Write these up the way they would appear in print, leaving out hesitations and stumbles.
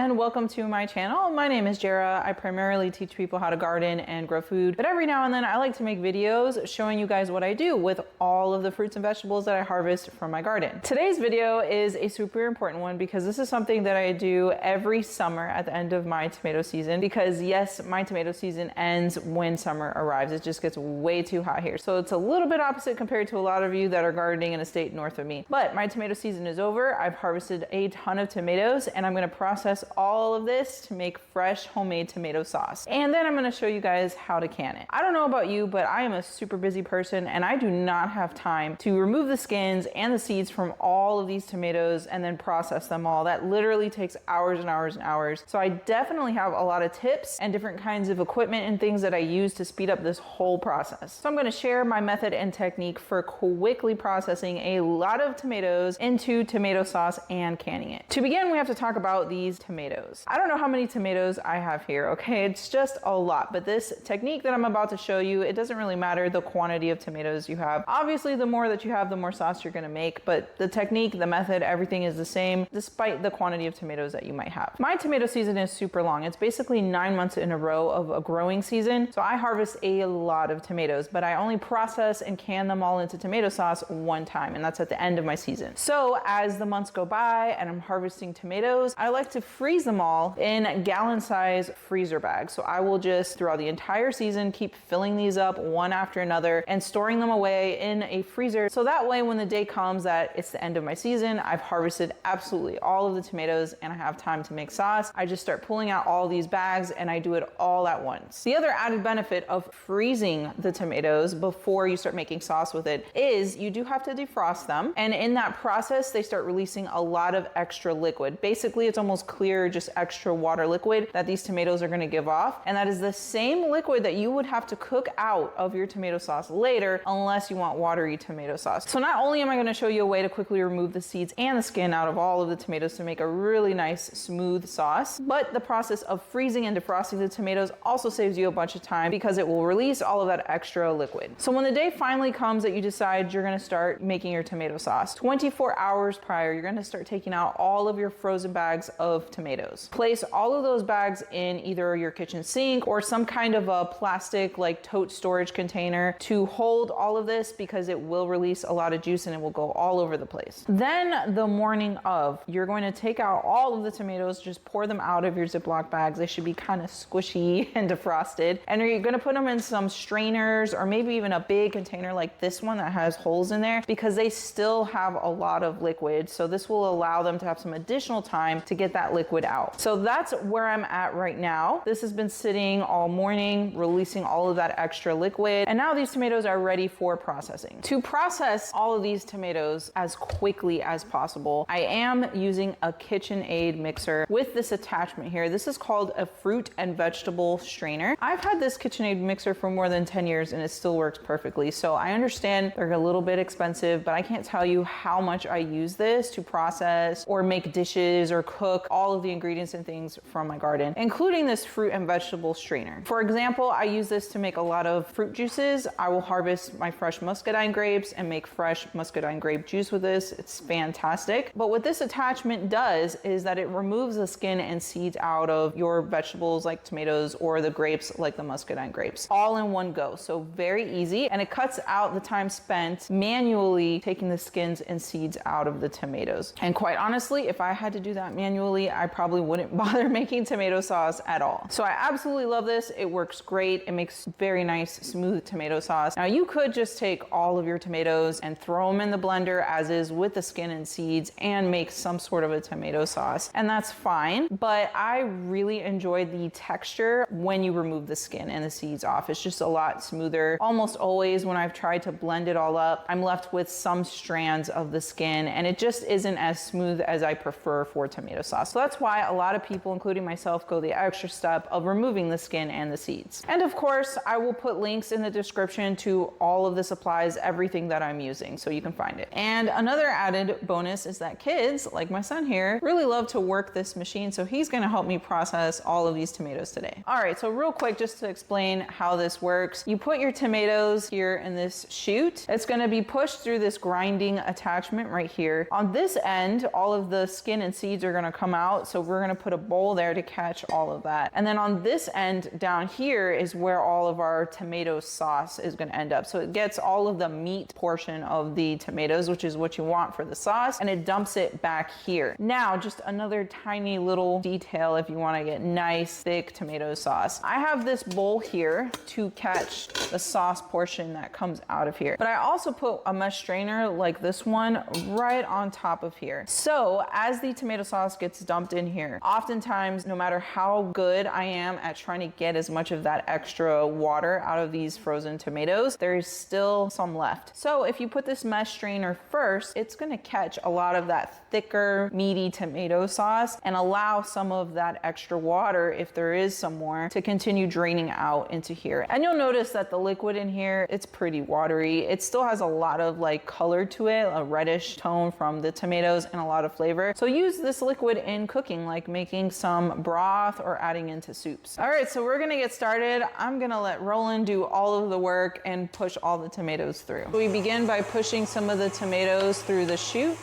and welcome to my channel. My name is Jara. I primarily teach people how to garden and grow food, but every now and then I like to make videos showing you guys what I do with all of the fruits and vegetables that I harvest from my garden. Today's video is a super important one because this is something that I do every summer at the end of my tomato season, because yes, my tomato season ends when summer arrives. It just gets way too hot here. So it's a little bit opposite compared to a lot of you that are gardening in a state north of me. But my tomato season is over. I've harvested a ton of tomatoes and I'm going to process all of this to make fresh homemade tomato sauce. And then I'm going to show you guys how to can it. I don't know about you, but I am a super busy person and I do not have time to remove the skins and the seeds from all of these tomatoes and then process them all. That literally takes hours and hours and hours. So I definitely have a lot of tips and different kinds of equipment and things that I use to speed up this whole process. So I'm going to share my method and technique for quickly processing a lot of tomatoes into tomato sauce and canning it. To begin, we have to talk about these tomatoes. I don't know how many tomatoes I have here, okay? It's just a lot, but this technique that I'm about to show you, it doesn't really matter the quantity of tomatoes you have. Obviously, the more that you have, the more sauce you're gonna make, but the technique, the method, everything is the same despite the quantity of tomatoes that you might have. My tomato season is super long. It's basically 9 months in a row of a growing season, so I harvest a lot of tomatoes, but I only process and can them all into tomato sauce one time, and that's at the end of my season. So as the months go by and I'm harvesting tomatoes, I like to freeze them all in gallon-size freezer bags. So I will just, throughout the entire season, keep filling these up one after another and storing them away in a freezer. So that way, when the day comes that it's the end of my season, I've harvested absolutely all of the tomatoes and I have time to make sauce, I just start pulling out all these bags and I do it all at once. The other added benefit of freezing the tomatoes before you start making sauce with it is you do have to defrost them. And in that process, they start releasing a lot of extra liquid. Basically, it's almost clear, just extra water liquid that these tomatoes are gonna give off. And that is the same liquid that you would have to cook out of your tomato sauce later, unless you want watery tomato sauce. So not only am I gonna show you a way to quickly remove the seeds and the skin out of all of the tomatoes to make a really nice, smooth sauce, but the process of freezing and defrosting the tomatoes also saves you a bunch of time because it will release all of that extra liquid. So when the day finally comes that you decide you're gonna start making your tomato sauce, 24 hours prior, you're gonna start taking out all of your frozen bags of tomatoes. Place all of those bags in either your kitchen sink or some kind of a plastic like tote storage container to hold all of this, because it will release a lot of juice and it will go all over the place. Then the morning of, you're going to take out all of the tomatoes, just pour them out of your Ziploc bags. They should be kind of squishy and defrosted. And you're gonna put them in some strainers or maybe even a big container like this one that has holes in there, because they still have a lot of liquid. So this will allow them to have some additional time to get that liquid out. So that's where I'm at right now. This has been sitting all morning, releasing all of that extra liquid. And now these tomatoes are ready for processing. To process all of these tomatoes as quickly as possible, I am using a KitchenAid mixer with this attachment here. This is called a fruit and vegetable strainer. I've had this KitchenAid mixer for more than 10 years and it still works perfectly. So I understand they're a little bit expensive, but I can't tell you how much I use this to process or make dishes or cook all of the ingredients and things from my garden, including this fruit and vegetable strainer. For example, I use this to make a lot of fruit juices. I will harvest my fresh muscadine grapes and make fresh muscadine grape juice with this. It's fantastic. But what this attachment does is that it removes the skin and seeds out of your vegetables like tomatoes or the grapes like the muscadine grapes, all in one go. So very easy, and it cuts out the time spent manually taking the skins and seeds out of the tomatoes. And quite honestly, if I had to do that manually, I probably wouldn't bother making tomato sauce at all. So I absolutely love this. It works great. It makes very nice, smooth tomato sauce. Now you could just take all of your tomatoes and throw them in the blender as is with the skin and seeds and make some sort of a tomato sauce, and that's fine. But I really enjoy the texture when you remove the skin and the seeds off. It's just a lot smoother. Almost always when I've tried to blend it all up, I'm left with some strands of the skin and it just isn't as smooth as I prefer for tomato sauce. So that's why a lot of people, including myself, go the extra step of removing the skin and the seeds. And of course, I will put links in the description to all of the supplies, everything that I'm using, so you can find it. And another added bonus is that kids, like my son here, really love to work this machine, so he's gonna help me process all of these tomatoes today. All right, so real quick, just to explain how this works, you put your tomatoes here in this chute. It's gonna be pushed through this grinding attachment right here. On this end, all of the skin and seeds are gonna come out, so So we're gonna put a bowl there to catch all of that. And then on this end down here is where all of our tomato sauce is gonna end up. So it gets all of the meat portion of the tomatoes, which is what you want for the sauce, and it dumps it back here. Now, just another tiny little detail if you wanna get nice, thick tomato sauce. I have this bowl here to catch the sauce portion that comes out of here. But I also put a mesh strainer like this one right on top of here. So as the tomato sauce gets dumped in here, oftentimes, no matter how good I am at trying to get as much of that extra water out of these frozen tomatoes, there is still some left. So if you put this mesh strainer first, it's gonna catch a lot of that thicker, meaty tomato sauce and allow some of that extra water, if there is some more, to continue draining out into here. And you'll notice that the liquid in here, it's pretty watery. It still has a lot of like color to it, a reddish tone from the tomatoes and a lot of flavor. So use this liquid in cooking, like making some broth or adding into soups. All right, so we're gonna get started. I'm gonna let Roland do all of the work and push all the tomatoes through. We begin by pushing some of the tomatoes through the chute.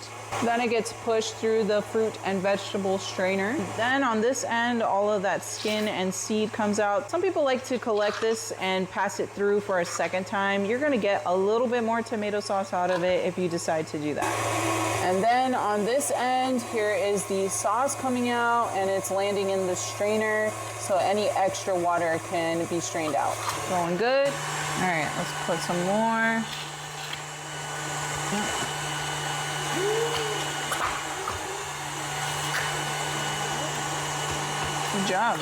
Then it gets pushed through the fruit and vegetable strainer. Then on this end, all of that skin and seed comes out. Some people like to collect this and pass it through for a second time. You're gonna get a little bit more tomato sauce out of it if you decide to do that. And then on this end, here is the sauce coming out and it's landing in the strainer, so any extra water can be strained out. Going good. All right, let's put some more. Good job.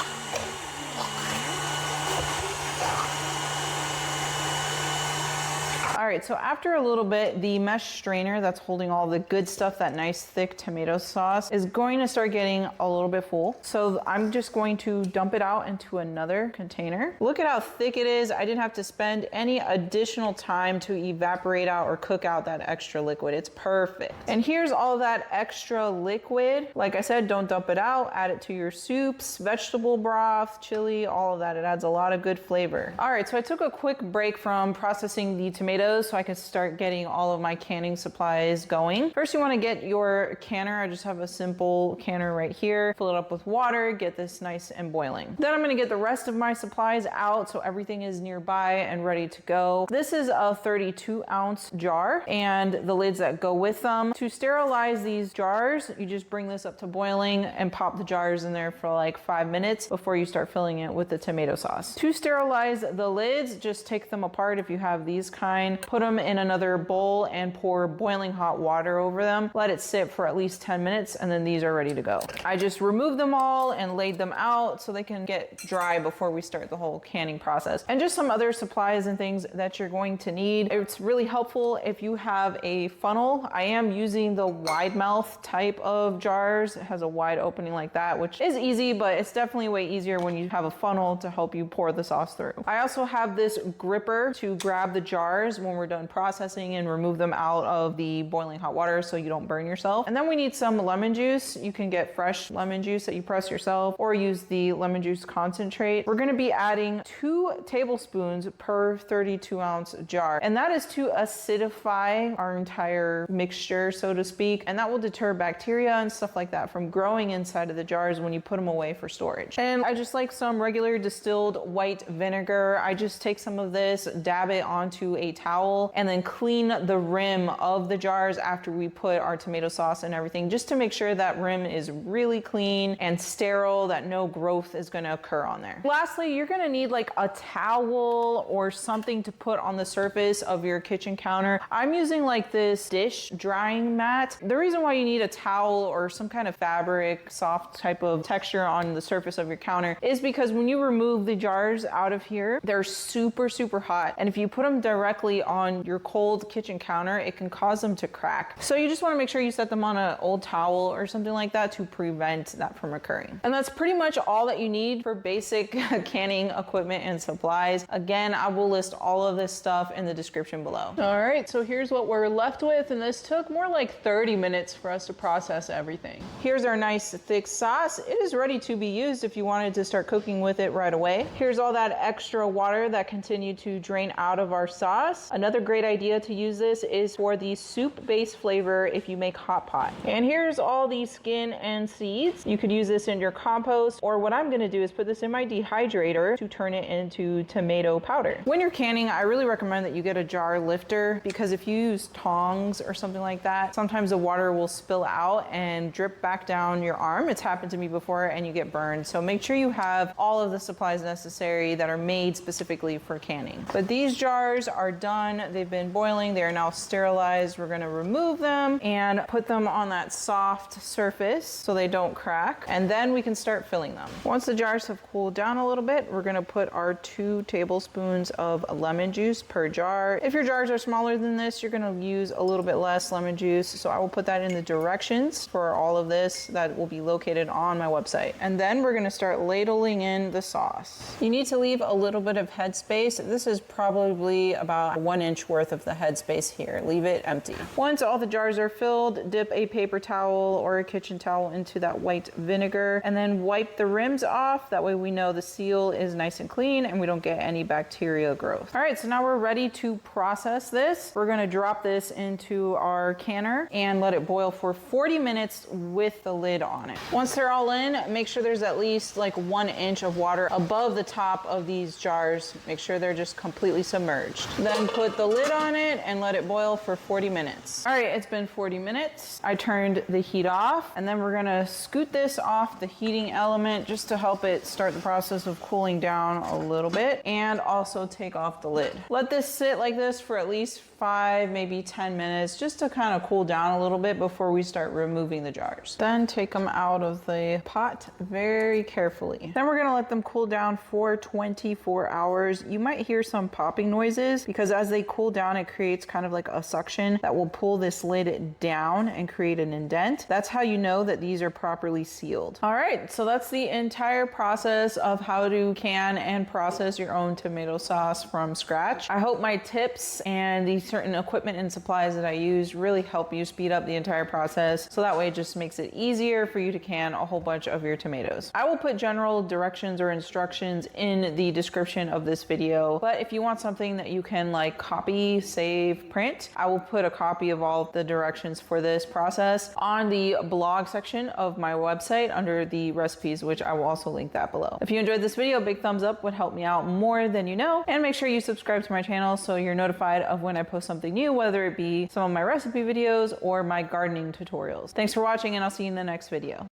All right, so after a little bit, the mesh strainer that's holding all the good stuff, that nice thick tomato sauce, is going to start getting a little bit full. So I'm just going to dump it out into another container. Look at how thick it is. I didn't have to spend any additional time to evaporate out or cook out that extra liquid. It's perfect. And here's all that extra liquid. Like I said, don't dump it out. Add it to your soups, vegetable broth, chili, all of that. It adds a lot of good flavor. All right, so I took a quick break from processing the tomatoes so I can start getting all of my canning supplies going. First, you want to get your canner. I just have a simple canner right here. Fill it up with water, get this nice and boiling. Then I'm going to get the rest of my supplies out so everything is nearby and ready to go. This is a 32-ounce jar and the lids that go with them. To sterilize these jars, you just bring this up to boiling and pop the jars in there for like 5 minutes before you start filling it with the tomato sauce. To sterilize the lids, just take them apart if you have these kind. Put them in another bowl and pour boiling hot water over them. Let it sit for at least 10 minutes and then these are ready to go. I just removed them all and laid them out so they can get dry before we start the whole canning process. And just some other supplies and things that you're going to need. It's really helpful if you have a funnel. I am using the wide mouth type of jars. It has a wide opening like that, which is easy, but it's definitely way easier when you have a funnel to help you pour the sauce through. I also have this gripper to grab the jars when we're done processing and remove them out of the boiling hot water so you don't burn yourself. And then we need some lemon juice. You can get fresh lemon juice that you press yourself or use the lemon juice concentrate. We're going to be adding 2 tablespoons per 32-ounce jar. And that is to acidify our entire mixture, so to speak. And that will deter bacteria and stuff like that from growing inside of the jars when you put them away for storage. And I just like some regular distilled white vinegar. I just take some of this, dab it onto a towel, and then clean the rim of the jars after we put our tomato sauce and everything, just to make sure that rim is really clean and sterile, that no growth is going to occur on there. Lastly, you're going to need like a towel or something to put on the surface of your kitchen counter. I'm using like this dish drying mat. The reason why you need a towel or some kind of fabric, soft type of texture on the surface of your counter is because when you remove the jars out of here, they're super, super hot. And if you put them directly on your cold kitchen counter, it can cause them to crack. So you just want to make sure you set them on an old towel or something like that to prevent that from occurring. And that's pretty much all that you need for basic canning equipment and supplies. Again, I will list all of this stuff in the description below. All right, so here's what we're left with, and this took more like 30 minutes for us to process everything. Here's our nice thick sauce. It is ready to be used if you wanted to start cooking with it right away. Here's all that extra water that continued to drain out of our sauce. A Another great idea to use this is for the soup-based flavor if you make hot pot. And here's all the skin and seeds. You could use this in your compost, or what I'm gonna do is put this in my dehydrator to turn it into tomato powder. When you're canning, I really recommend that you get a jar lifter, because if you use tongs or something like that, sometimes the water will spill out and drip back down your arm. It's happened to me before and you get burned. So make sure you have all of the supplies necessary that are made specifically for canning. But these jars are done. They've been boiling. They are now sterilized. We're gonna remove them and put them on that soft surface so they don't crack. And then we can start filling them. Once the jars have cooled down a little bit, we're gonna put our 2 tablespoons of lemon juice per jar. If your jars are smaller than this, you're gonna use a little bit less lemon juice. So I will put that in the directions for all of this that will be located on my website. And then we're gonna start ladling in the sauce. You need to leave a little bit of headspace. This is probably about 1 inch worth of the headspace here. Leave it empty. Once all the jars are filled, dip a paper towel or a kitchen towel into that white vinegar and then wipe the rims off. That way we know the seal is nice and clean and we don't get any bacteria growth. All right, so now we're ready to process this. We're gonna drop this into our canner and let it boil for 40 minutes with the lid on it. Once they're all in, make sure there's at least like 1 inch of water above the top of these jars. Make sure they're just completely submerged. Then put the lid on it and let it boil for 40 minutes. All right, it's been 40 minutes. I turned the heat off, and then we're gonna scoot this off the heating element just to help it start the process of cooling down a little bit, and also take off the lid. Let this sit like this for at least 5, maybe 10 minutes, just to kind of cool down a little bit before we start removing the jars. Then take them out of the pot very carefully. Then we're gonna let them cool down for 24 hours. You might hear some popping noises because as they cool down, it creates kind of like a suction that will pull this lid down and create an indent. That's how you know that these are properly sealed. All right, so that's the entire process of how to can and process your own tomato sauce from scratch. I hope my tips and the certain equipment and supplies that I use really help you speed up the entire process, so that way it just makes it easier for you to can a whole bunch of your tomatoes. I will put general directions or instructions in the description of this video, but if you want something that you can like copy, save, print, I will put a copy of all the directions for this process on the blog section of my website under the recipes, which I will also link that below. If you enjoyed this video, a big thumbs up would help me out more than you know, and make sure you subscribe to my channel so you're notified of when I post something new, whether it be some of my recipe videos or my gardening tutorials. Thanks for watching, and I'll see you in the next video.